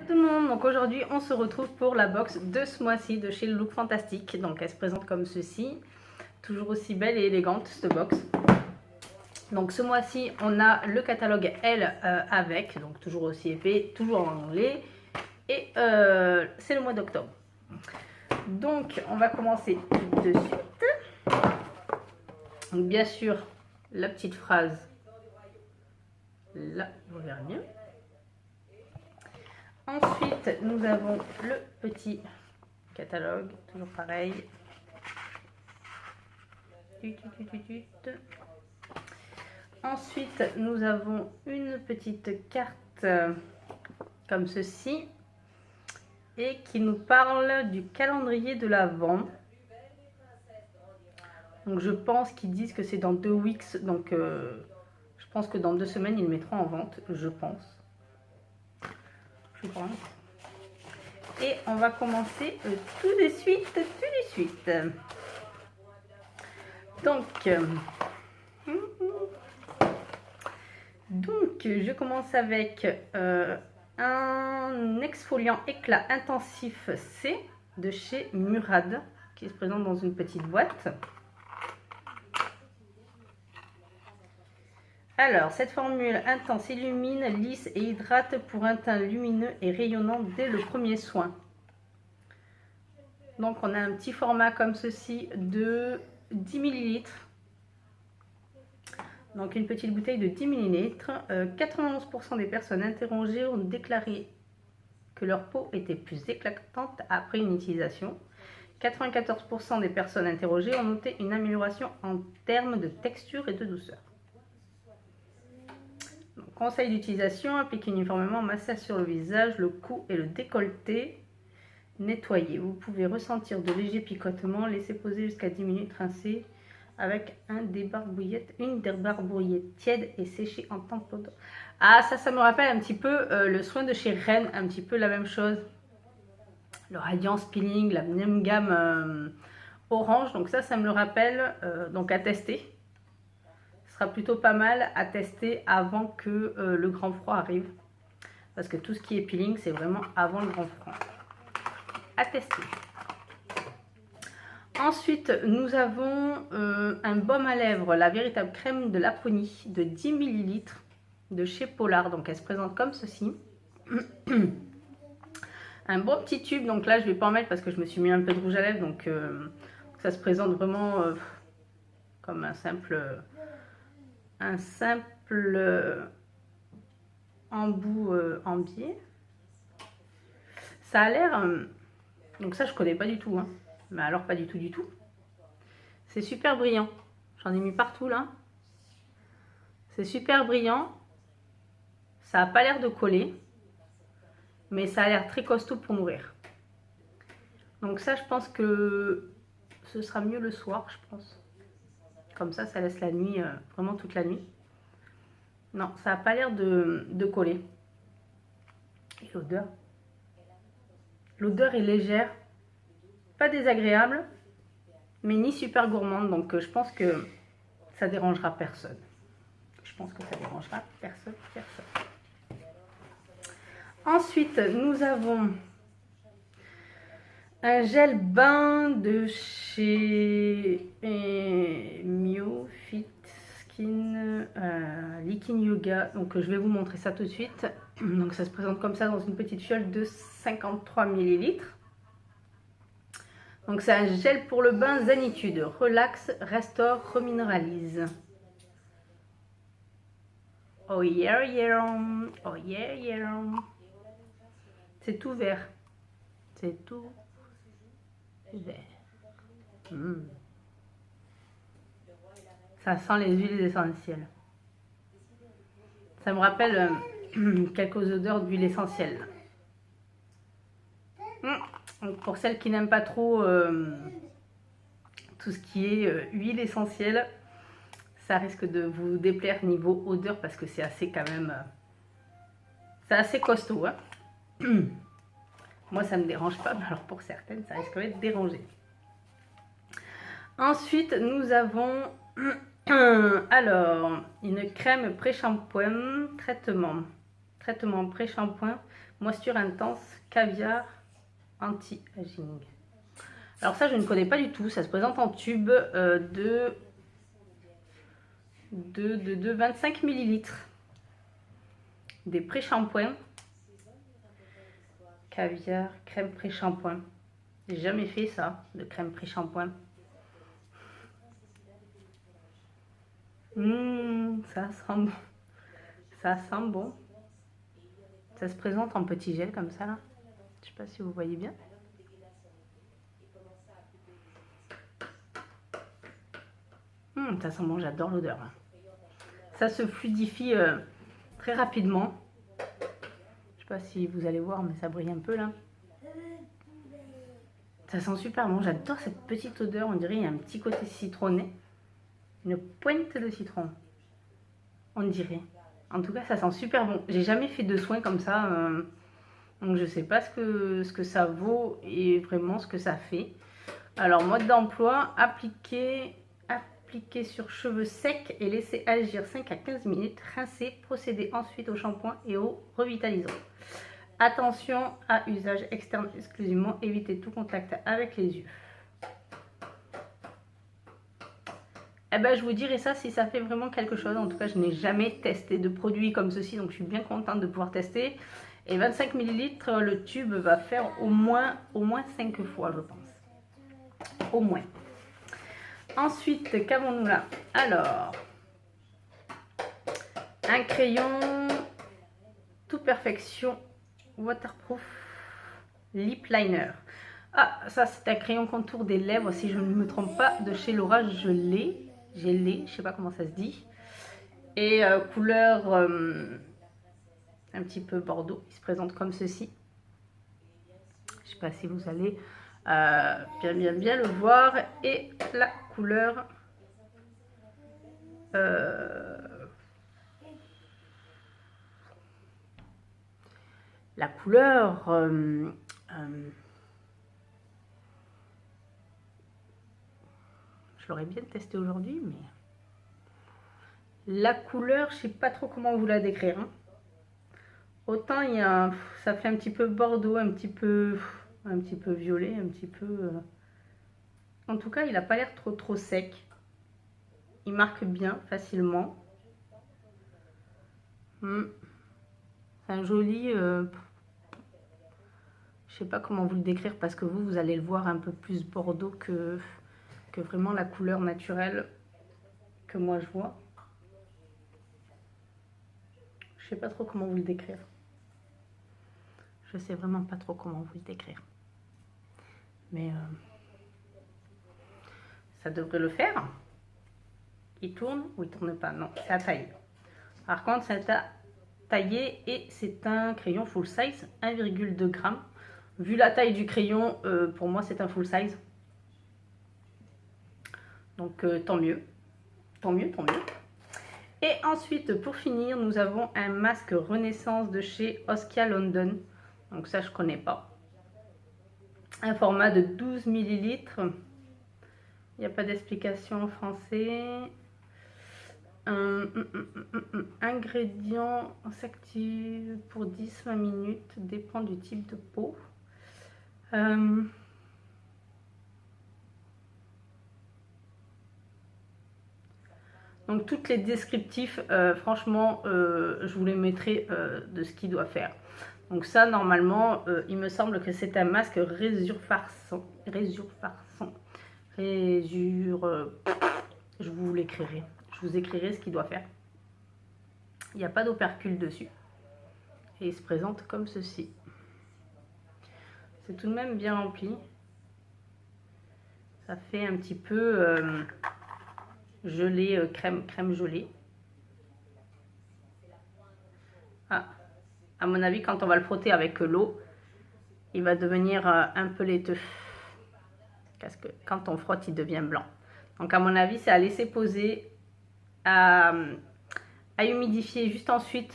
tout le monde, donc aujourd'hui on se retrouve pour la box de ce mois-ci de chez Look Fantastic. Donc elle se présente comme ceci, toujours aussi belle et élégante cette box. Donc ce mois-ci on a le catalogue L avec, donc toujours aussi épais, toujours en anglais, et c'est le mois d'octobre. Donc on va commencer de suite. Donc bien sûr la petite phrase, là vous verrez mieux. Ensuite, nous avons le petit catalogue, toujours pareil. Ensuite, nous avons une petite carte comme ceci et qui nous parle du calendrier de l'Avent. Donc, je pense qu'ils disent que c'est dans 2 weeks, donc je pense que dans 2 semaines, ils le mettront en vente, je pense. Et on va commencer tout de suite. Donc, je commence avec un exfoliant éclat intensif C de chez Murad qui se présente dans une petite boîte. Alors, cette formule intense illumine, lisse et hydrate pour un teint lumineux et rayonnant dès le premier soin. Donc, on a un petit format comme ceci de 10 ml. Donc, une petite bouteille de 10 ml. 91% des personnes interrogées ont déclaré que leur peau était plus éclatante après une utilisation. 94% des personnes interrogées ont noté une amélioration en termes de texture et de douceur. Conseil d'utilisation, appliquez uniformément massage sur le visage, le cou et le décolleté. Nettoyez. Vous pouvez ressentir de légers picotements. Laissez poser jusqu'à 10 minutes, rincer avec une débarbouillette tiède et sécher en tampon. Ah, ça me rappelle un petit peu le soin de chez Rennes, un petit peu la même chose. Le Radiance Peeling, la même gamme orange. Donc ça me le rappelle, donc à tester. Sera plutôt pas mal à tester avant que le grand froid arrive, parce que tout ce qui est peeling c'est vraiment avant le grand froid. À tester. Ensuite nous avons un baume à lèvres, la véritable crème de Laponie de 10 ml de chez Polar. Donc elle se présente comme ceci. Un bon petit tube, donc là je vais pas en mettre parce que je me suis mis un peu de rouge à lèvres, donc ça se présente vraiment comme un simple embout en biais. Ça a l'air, donc ça je connais pas du tout, hein. Mais alors pas du tout. C'est super brillant, j'en ai mis partout là. C'est super brillant, ça a pas l'air de coller, mais ça a l'air très costaud pour nourrir. Donc ça je pense que ce sera mieux le soir, je pense. Comme ça laisse la nuit, vraiment toute la nuit. Non, ça n'a pas l'air de coller. Et l'odeur? L'odeur est légère, pas désagréable, mais ni super gourmande. Donc je pense que ça dérangera personne. Ensuite, nous avons un gel bain de chez Mio Fit Skin Liquid Yoga. Donc je vais vous montrer ça tout de suite. Donc ça se présente comme ça dans une petite fiole de 53 ml. Donc c'est un gel pour le bain Zenitude. Relax, restaure, reminéralise. Oh yeah, oh yeah. C'est tout vert. C'est tout vert. Ça sent les huiles essentielles. Ça me rappelle quelques odeurs d'huile essentielle. Donc pour celles qui n'aiment pas trop tout ce qui est huile essentielle, ça risque de vous déplaire niveau odeur parce que c'est assez quand même, c'est assez costaud, hein. Moi ça me dérange pas, mais alors pour certaines ça risque d'être dérangé. Ensuite nous avons alors une crème pré-shampoing traitement pré-shampoing Moisture intense, caviar, anti-aging. Alors ça, je ne connais pas du tout. Ça se présente en tube de 25 ml. Des pré-shampoings. Caviar, crème pré-shampoing. J'ai jamais fait ça, de crème pré-shampoing. Ça sent bon. Ça sent bon. Ça se présente en petit gel comme ça là. Je sais pas si vous voyez bien. Ça sent bon, j'adore l'odeur. Ça se fluidifie très rapidement. Je sais pas si vous allez voir, mais ça brille un peu là. Ça sent super bon, j'adore cette petite odeur. On dirait qu'il y a un petit côté citronné. Une pointe de citron. On dirait. En tout cas, ça sent super bon. J'ai jamais fait de soins comme ça. Donc je sais pas ce que ça vaut et vraiment ce que ça fait. Alors, mode d'emploi, appliquer sur cheveux secs et laisser agir 5 à 15 minutes. Rincer, procéder ensuite au shampoing et au revitalisant. Attention à usage externe exclusivement. Évitez tout contact avec les yeux. Eh ben, je vous dirai ça si ça fait vraiment quelque chose. En tout cas, je n'ai jamais testé de produit comme ceci. Donc, je suis bien contente de pouvoir tester. Et 25 ml, le tube va faire au moins 5 fois, je pense. Au moins. Ensuite, qu'avons-nous là? Alors, un crayon Tout Perfection Waterproof Lip Liner. Ah, ça c'est un crayon contour des lèvres, si je ne me trompe pas, de chez Laura. Je l'ai, je sais pas comment ça se dit. Et couleur un petit peu bordeaux, il se présente comme ceci. Je sais pas si vous allez bien le voir. Et la couleur je l'aurais bien testé aujourd'hui, mais la couleur, je sais pas trop comment vous la décrire. Hein. Autant il y a, ça fait un petit peu bordeaux, un petit peu violet, un petit peu. En tout cas, il n'a pas l'air trop sec. Il marque bien, facilement. C'est un joli. Je sais pas comment vous le décrire parce que vous allez le voir un peu plus bordeaux que vraiment la couleur naturelle que moi je vois. Je sais pas trop comment vous le décrire. Je sais vraiment pas trop comment vous le décrire. Mais ça devrait le faire. Il tourne ou il tourne pas? Non, c'est à tailler. Par contre, c'est à tailler et c'est un crayon full size, 1,2 g. Vu la taille du crayon, pour moi c'est un full size. Donc tant mieux. Tant mieux. Et ensuite, pour finir, nous avons un masque Renaissance de chez Oskia London. Donc ça, je connais pas. Un format de 12 ml. Il n'y a pas d'explication en français. Ingrédients s'activent pour 10-20 minutes. Dépend du type de peau. Donc toutes les descriptifs, franchement, je vous les mettrai de ce qu'il doit faire. Donc ça, normalement, il me semble que c'est un masque résurfaçant. Je vous l'écrirai. Je vous écrirai ce qu'il doit faire. Il n'y a pas d'opercule dessus. Et il se présente comme ceci. C'est tout de même bien rempli. Ça fait un petit peu gelée, crème gelée. Ah, à mon avis, quand on va le frotter avec l'eau, il va devenir un peu laiteux. Parce que quand on frotte, il devient blanc. Donc à mon avis, c'est à laisser poser, à humidifier juste ensuite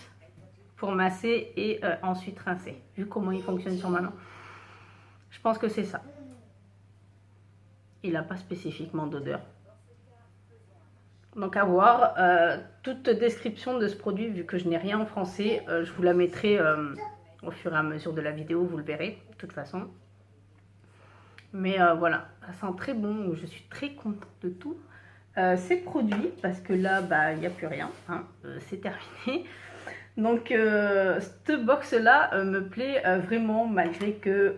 pour masser et ensuite rincer. Vu comment il fonctionne sur ma main. Je pense que c'est ça. Il n'a pas spécifiquement d'odeur. Donc à voir, toute description de ce produit, vu que je n'ai rien en français, je vous la mettrai Au fur et à mesure de la vidéo, vous le verrez, de toute façon. Mais voilà, ça sent très bon. Je suis très contente de tout ces produits. Parce que là, bah, il n'y a plus rien. Hein, c'est terminé. Donc, cette box-là me plaît vraiment, malgré que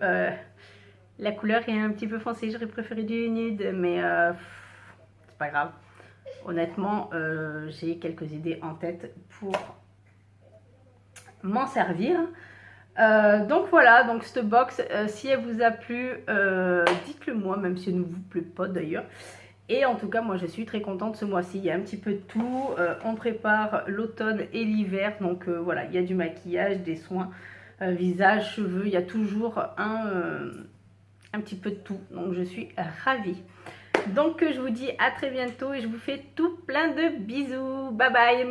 la couleur est un petit peu foncée. J'aurais préféré du nude, mais c'est pas grave. Honnêtement, j'ai quelques idées en tête pour m'en servir. Donc voilà, donc cette box, si elle vous a plu, dites-le moi, même si elle ne vous plaît pas d'ailleurs. Et en tout cas, moi je suis très contente ce mois-ci. Il y a un petit peu de tout. On prépare l'automne et l'hiver. Donc voilà, il y a du maquillage, des soins, visage, cheveux. Il y a toujours un petit peu de tout. Donc je suis ravie. Donc je vous dis à très bientôt et je vous fais tout plein de bisous. Bye bye.